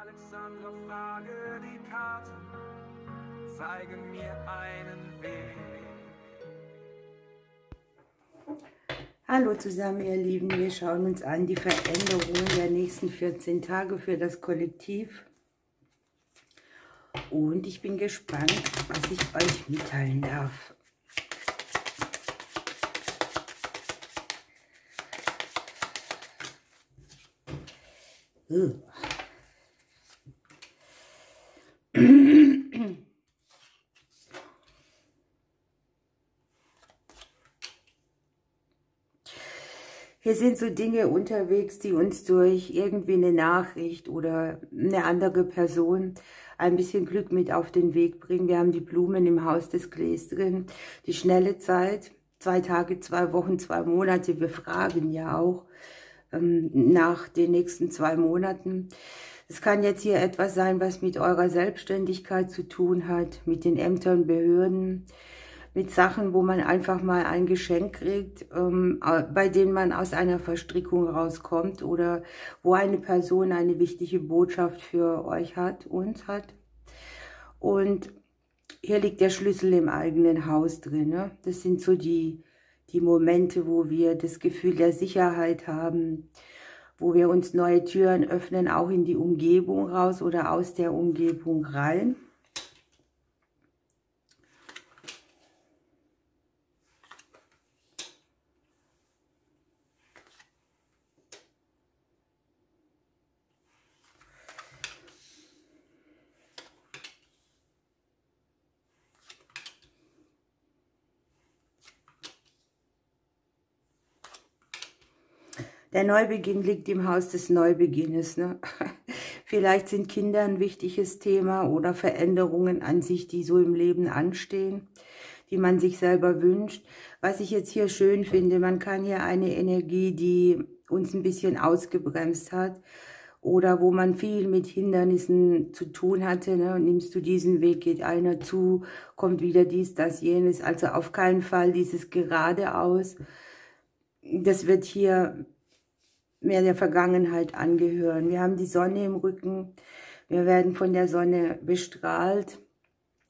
Alexandra, frage die Karten, zeigen mir einen Weg. Hallo zusammen, ihr Lieben, wir schauen uns an die Veränderungen der nächsten 14 Tage für das Kollektiv. Und ich bin gespannt, was ich euch mitteilen darf. Hier sind so Dinge unterwegs, die uns durch irgendwie eine Nachricht oder eine andere Person ein bisschen Glück mit auf den Weg bringen. Wir haben die Blumen im Haus des Glücks drin, die schnelle Zeit, 2 Tage, 2 Wochen, 2 Monate. Wir fragen ja auch nach den nächsten 2 Monaten. Es kann jetzt hier etwas sein, was mit eurer Selbstständigkeit zu tun hat, mit den Ämtern, Behörden, mit Sachen, wo man einfach mal ein Geschenk kriegt, bei denen man aus einer Verstrickung rauskommt oder wo eine Person eine wichtige Botschaft für euch hat, uns hat. Und hier liegt der Schlüssel im eigenen Haus drin. Ne? Das sind so die Momente, wo wir das Gefühl der Sicherheit haben, wo wir uns neue Türen öffnen, auch in die Umgebung raus oder aus der Umgebung rein. Der Neubeginn liegt im Haus des Neubeginnes. Ne? Vielleicht sind Kinder ein wichtiges Thema oder Veränderungen an sich, die so im Leben anstehen, die man sich selber wünscht. Was ich jetzt hier schön finde, man kann hier eine Energie, die uns ein bisschen ausgebremst hat oder wo man viel mit Hindernissen zu tun hatte. Ne? Nimmst du diesen Weg, geht einer zu, kommt wieder dies, das, jenes. Also auf keinen Fall dieses geradeaus. Das wird hier mehr der Vergangenheit angehören. Wir haben die Sonne im Rücken, wir werden von der Sonne bestrahlt,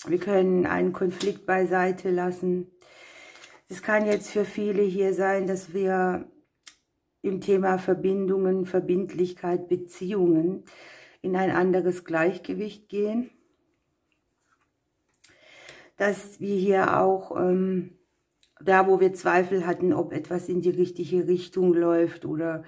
wir können einen Konflikt beiseite lassen. Es kann jetzt für viele hier sein, dass wir im Thema Verbindungen, Verbindlichkeit, Beziehungen in ein anderes Gleichgewicht gehen. Dass wir hier auch da, wo wir Zweifel hatten, ob etwas in die richtige Richtung läuft oder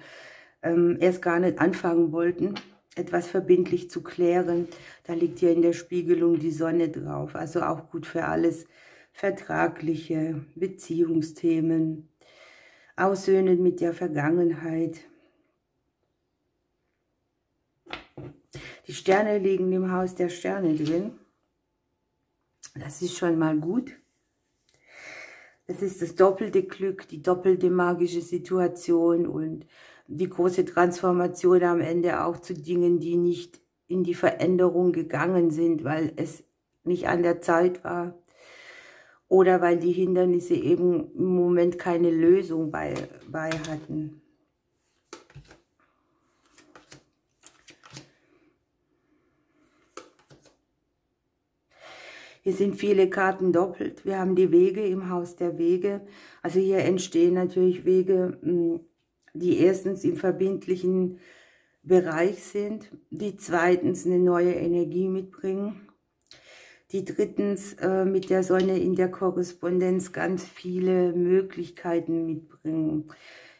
erst gar nicht anfangen wollten, etwas verbindlich zu klären, da liegt hier in der Spiegelung die Sonne drauf. Also auch gut für alles vertragliche Beziehungsthemen, Aussöhnen mit der Vergangenheit. Die Sterne liegen im Haus der Sterne drin. Das ist schon mal gut. Es ist das doppelte Glück, die doppelte magische Situation und die große Transformation am Ende auch zu Dingen, die nicht in die Veränderung gegangen sind, weil es nicht an der Zeit war oder weil die Hindernisse eben im Moment keine Lösung bei hatten. Hier sind viele Karten doppelt. Wir haben die Wege im Haus der Wege. Also hier entstehen natürlich Wege, die erstens im verbindlichen Bereich sind, die zweitens eine neue Energie mitbringen, die drittens mit der Sonne in der Korrespondenz ganz viele Möglichkeiten mitbringen.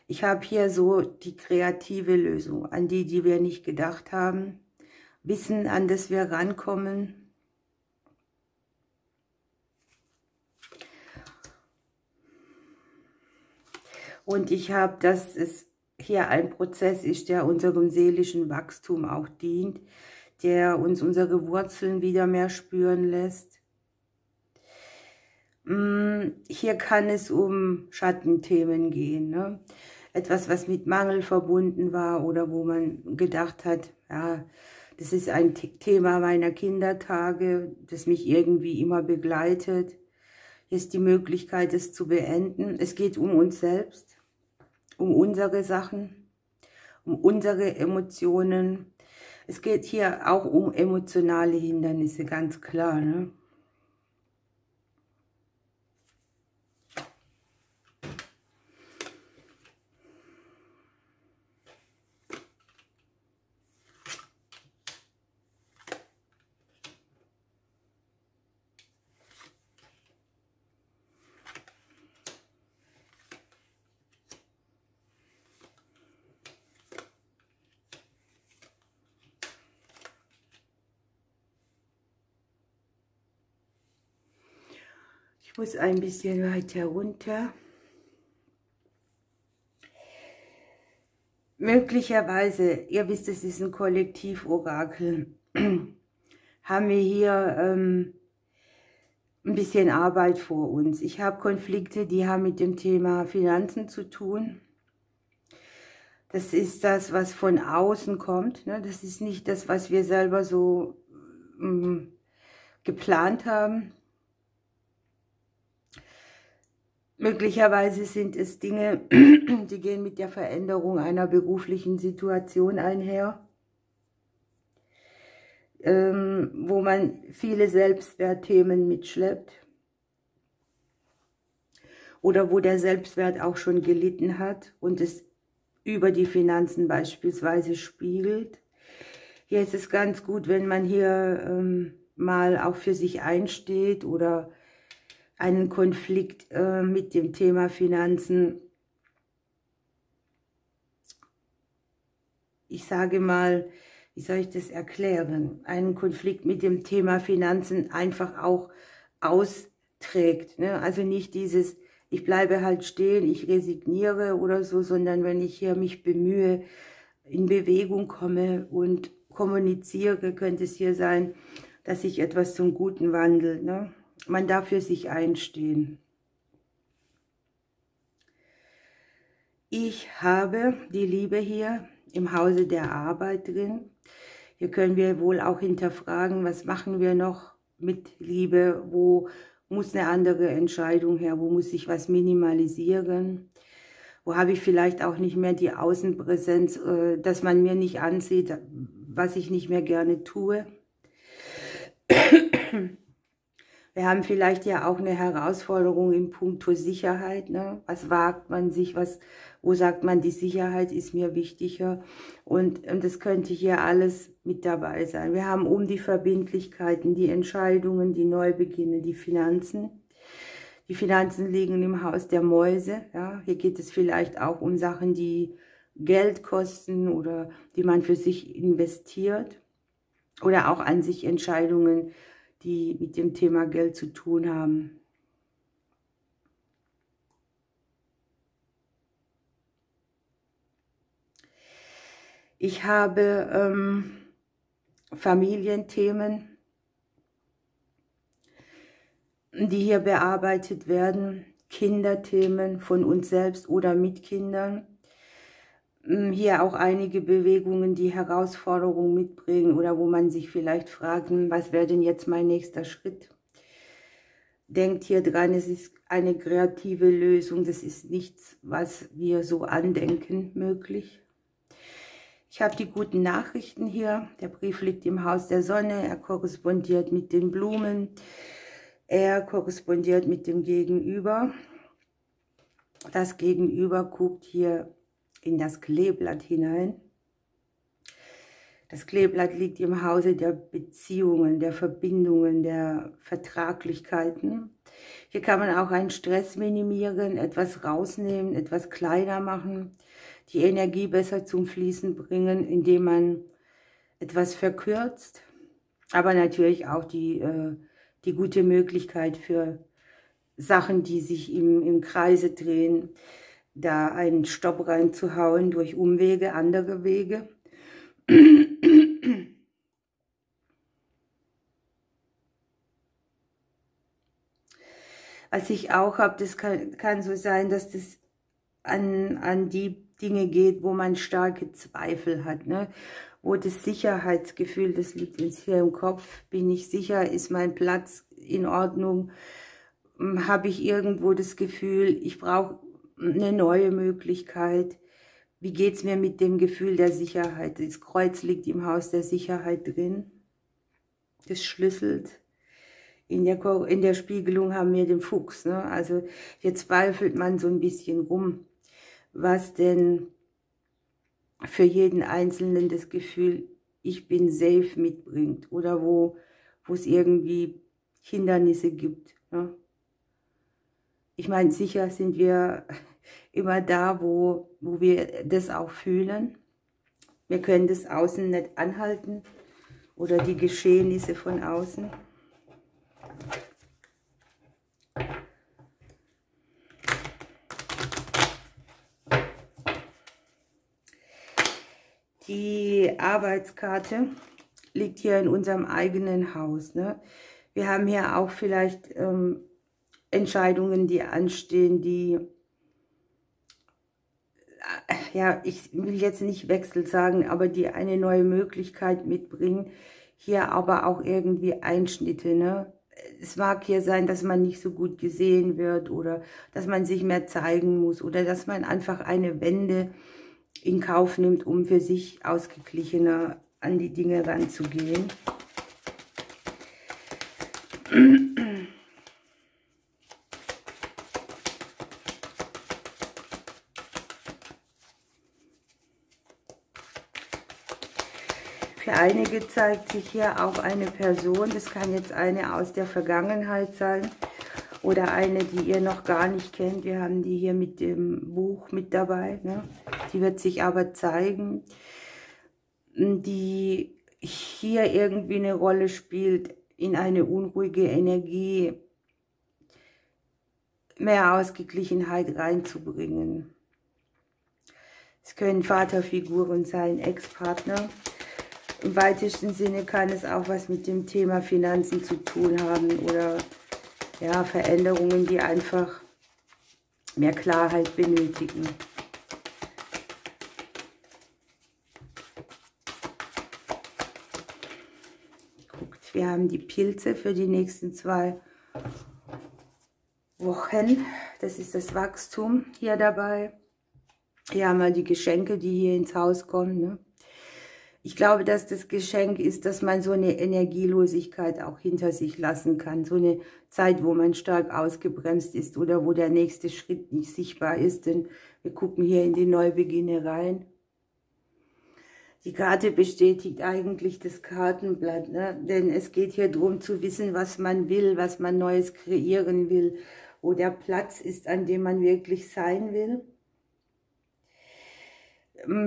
Ich habe hier so die kreative Lösung, an die wir nicht gedacht haben, Wissen, an das wir rankommen. Und ich habe, dass es hier ein Prozess ist, der unserem seelischen Wachstum auch dient, der uns unsere Wurzeln wieder mehr spüren lässt. Hier kann es um Schattenthemen gehen, ne? Etwas, was mit Mangel verbunden war oder wo man gedacht hat, ja, das ist ein Thema meiner Kindertage, das mich irgendwie immer begleitet. Hier ist die Möglichkeit, es zu beenden. Es geht um uns selbst, um unsere Sachen, um unsere Emotionen. Es geht hier auch um emotionale Hindernisse, ganz klar, ne? Ich muss ein bisschen weiter runter. Möglicherweise, ihr wisst, es ist ein Kollektivorakel, haben wir hier ein bisschen Arbeit vor uns. Ich habe Konflikte, die haben mit dem Thema Finanzen zu tun. Das ist das, was von außen kommt, ne? Das ist nicht das, was wir selber so geplant haben. Möglicherweise sind es Dinge, die gehen mit der Veränderung einer beruflichen Situation einher, wo man viele Selbstwertthemen mitschleppt oder wo der Selbstwert auch schon gelitten hat und es über die Finanzen beispielsweise spiegelt. Hier ist es ganz gut, wenn man hier mal auch für sich einsteht oder einen Konflikt mit dem Thema Finanzen, ich sage mal, wie soll ich das erklären, einen Konflikt mit dem Thema Finanzen einfach auch austrägt, ne? Also nicht dieses, ich bleibe halt stehen, ich resigniere oder so, sondern wenn ich hier mich bemühe, in Bewegung komme und kommuniziere, könnte es hier sein, dass sich etwas zum Guten wandelt, ne? Man darf für sich einstehen. Ich habe die Liebe hier im Hause der Arbeit drin. Hier können wir wohl auch hinterfragen, was machen wir noch mit Liebe, wo muss eine andere Entscheidung her, wo muss ich was minimalisieren, wo habe ich vielleicht auch nicht mehr die Außenpräsenz, dass man mir nicht ansieht, was ich nicht mehr gerne tue. Wir haben vielleicht ja auch eine Herausforderung in puncto Sicherheit, ne? Was wagt man sich, wo sagt man, die Sicherheit ist mir wichtiger, und das könnte hier alles mit dabei sein. Wir haben um die Verbindlichkeiten, die Entscheidungen, die Neubeginne, die Finanzen. Die Finanzen liegen im Haus der Mäuse, ja? Hier geht es vielleicht auch um Sachen, die Geld kosten oder die man für sich investiert, oder auch an sich Entscheidungen, die mit dem Thema Geld zu tun haben. Ich habe Familienthemen, die hier bearbeitet werden, Kinderthemen von uns selbst oder mit Kindern. Hier auch einige Bewegungen, die Herausforderungen mitbringen oder wo man sich vielleicht fragt, was wäre denn jetzt mein nächster Schritt? Denkt hier dran, es ist eine kreative Lösung, das ist nichts, was wir so andenken, möglich. Ich habe die guten Nachrichten hier. Der Brief liegt im Haus der Sonne, er korrespondiert mit den Blumen, er korrespondiert mit dem Gegenüber. Das Gegenüber guckt hier in das Kleeblatt hinein. Das Kleeblatt liegt im Hause der Beziehungen, der Verbindungen, der Vertraglichkeiten. Hier kann man auch einen Stress minimieren, etwas rausnehmen, etwas kleiner machen, die Energie besser zum Fließen bringen, indem man etwas verkürzt, aber natürlich auch die gute Möglichkeit für Sachen, die sich im Kreise drehen, da einen Stopp reinzuhauen durch Umwege, andere Wege. Was ich auch habe, das kann so sein, dass das an die Dinge geht, wo man starke Zweifel hat, ne? Wo das Sicherheitsgefühl, das liegt jetzt hier im Kopf, bin ich sicher, ist mein Platz in Ordnung, habe ich irgendwo das Gefühl, ich brauche eine neue Möglichkeit, Wie geht es mir mit dem Gefühl der Sicherheit? Das Kreuz liegt im Haus der Sicherheit drin. Das schlüsselt. In der Spiegelung haben wir den Fuchs. Ne? Also hier zweifelt man so ein bisschen rum, was denn für jeden Einzelnen das Gefühl, ich bin safe mitbringt. Oder wo es irgendwie Hindernisse gibt. Ne? Ich meine, sicher sind wir immer da, wo wir das auch fühlen. Wir können das Außen nicht anhalten oder die Geschehnisse von außen. Die Arbeitskarte liegt hier in unserem eigenen Haus. Ne? Wir haben hier auch vielleicht Entscheidungen, die anstehen, die, ja, ich will jetzt nicht Wechsel sagen, aber die eine neue Möglichkeit mitbringen. Hier aber auch irgendwie Einschnitte. Ne? Es mag hier sein, dass man nicht so gut gesehen wird oder dass man sich mehr zeigen muss oder dass man einfach eine Wende in Kauf nimmt, um für sich ausgeglichener an die Dinge ranzugehen. Für einige zeigt sich hier auch eine Person, das kann jetzt eine aus der Vergangenheit sein oder eine, die ihr noch gar nicht kennt. Wir haben die hier mit dem Buch mit dabei, ne? Die wird sich aber zeigen, die hier irgendwie eine Rolle spielt, in eine unruhige Energie mehr Ausgeglichenheit reinzubringen. Es können Vaterfiguren sein, Ex-Partner. Im weitesten Sinne kann es auch was mit dem Thema Finanzen zu tun haben oder ja, Veränderungen, die einfach mehr Klarheit benötigen. Guckt, wir haben die Pilze für die nächsten 2 Wochen. Das ist das Wachstum hier dabei. Hier haben wir die Geschenke, die hier ins Haus kommen. Ne? Ich glaube, dass das Geschenk ist, dass man so eine Energielosigkeit auch hinter sich lassen kann. So eine Zeit, wo man stark ausgebremst ist oder wo der nächste Schritt nicht sichtbar ist. Denn wir gucken hier in die Neubeginne rein. Die Karte bestätigt eigentlich das Kartenblatt. Ne? Denn es geht hier darum zu wissen, was man will, was man Neues kreieren will. Wo der Platz ist, an dem man wirklich sein will.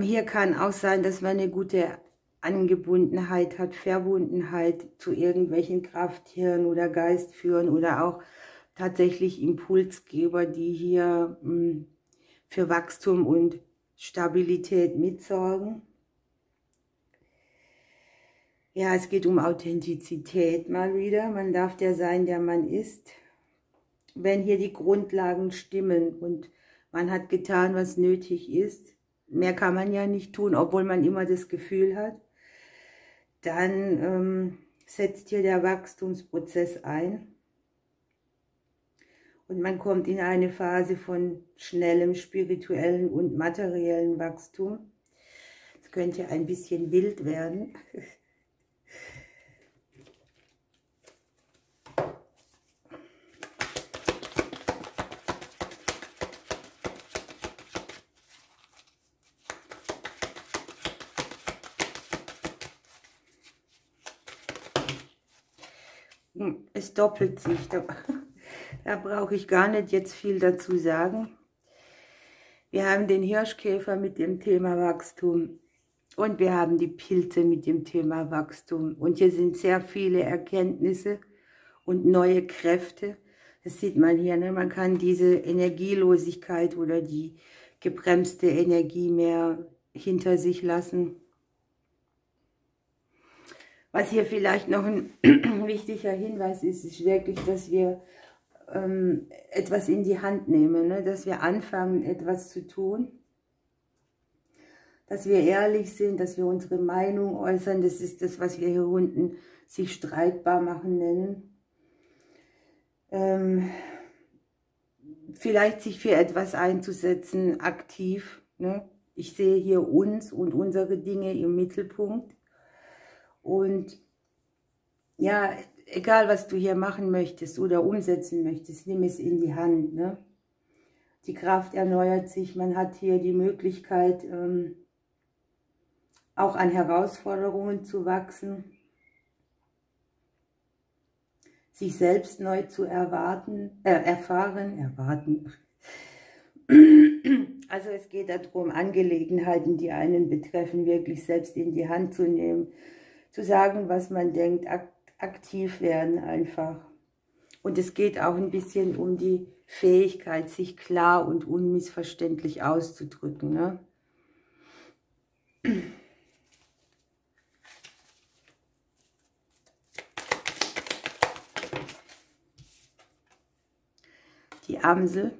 Hier kann auch sein, dass man eine gute Angebundenheit hat, Verbundenheit zu irgendwelchen Krafttieren oder Geistführern oder auch tatsächlich Impulsgeber, die hier für Wachstum und Stabilität mitsorgen. Ja, es geht um Authentizität mal wieder. Man darf der sein, der man ist. Wenn hier die Grundlagen stimmen und man hat getan, was nötig ist, mehr kann man ja nicht tun, obwohl man immer das Gefühl hat, dann setzt hier der Wachstumsprozess ein und man kommt in eine Phase von schnellem spirituellen und materiellen Wachstum. Es könnte ein bisschen wild werden. Es doppelt sich, da brauche ich gar nicht jetzt viel dazu sagen. Wir haben den Hirschkäfer mit dem Thema Wachstum und wir haben die Pilze mit dem Thema Wachstum. Und hier sind sehr viele Erkenntnisse und neue Kräfte. Das sieht man hier, ne? Man kann diese Energielosigkeit oder die gebremste Energie mehr hinter sich lassen. Was hier vielleicht noch ein wichtiger Hinweis ist, ist wirklich, dass wir etwas in die Hand nehmen, ne? Dass wir anfangen, etwas zu tun, dass wir ehrlich sind, dass wir unsere Meinung äußern. Das ist das, was wir hier unten sich streitbar machen nennen. Vielleicht sich für etwas einzusetzen, aktiv, ne? ich sehe hier uns und unsere Dinge im Mittelpunkt. Und ja, egal was du hier machen möchtest oder umsetzen möchtest, nimm es in die Hand. Ne? Die Kraft erneuert sich, man hat hier die Möglichkeit, auch an Herausforderungen zu wachsen, sich selbst neu zu erfahren. Also es geht darum, Angelegenheiten, die einen betreffen, wirklich selbst in die Hand zu nehmen, zu sagen, was man denkt, aktiv werden einfach. Und es geht auch ein bisschen um die Fähigkeit, sich klar und unmissverständlich auszudrücken. Ne? Die Amsel.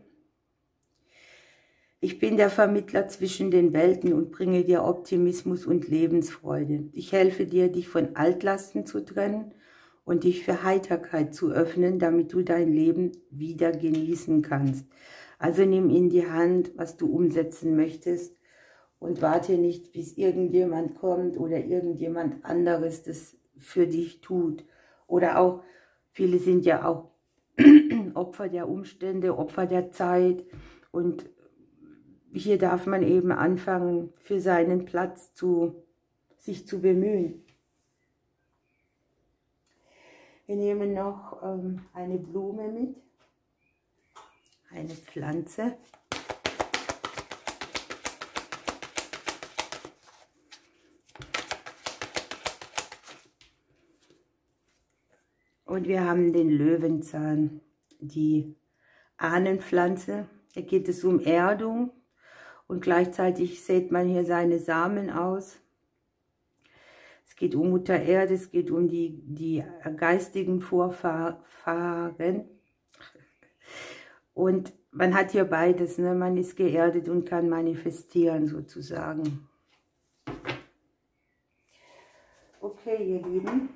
Ich bin der Vermittler zwischen den Welten und bringe dir Optimismus und Lebensfreude. Ich helfe dir, dich von Altlasten zu trennen und dich für Heiterkeit zu öffnen, damit du dein Leben wieder genießen kannst. Also nimm in die Hand, was du umsetzen möchtest und warte nicht, bis irgendjemand kommt oder irgendjemand anderes das für dich tut. Oder auch, viele sind ja auch Opfer der Umstände, Opfer der Zeit, und hier darf man eben anfangen, für seinen Platz sich zu bemühen. Wir nehmen noch eine Blume mit, eine Pflanze. Und wir haben den Löwenzahn, die Ahnenpflanze. Da geht es um Erdung. Und gleichzeitig sät man hier seine Samen aus. Es geht um Mutter Erde, es geht um die geistigen Vorfahren. Und man hat hier beides, ne? Man ist geerdet und kann manifestieren sozusagen. Okay, ihr Lieben.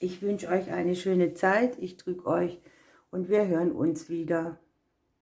Ich wünsche euch eine schöne Zeit. Ich drücke euch und wir hören uns wieder.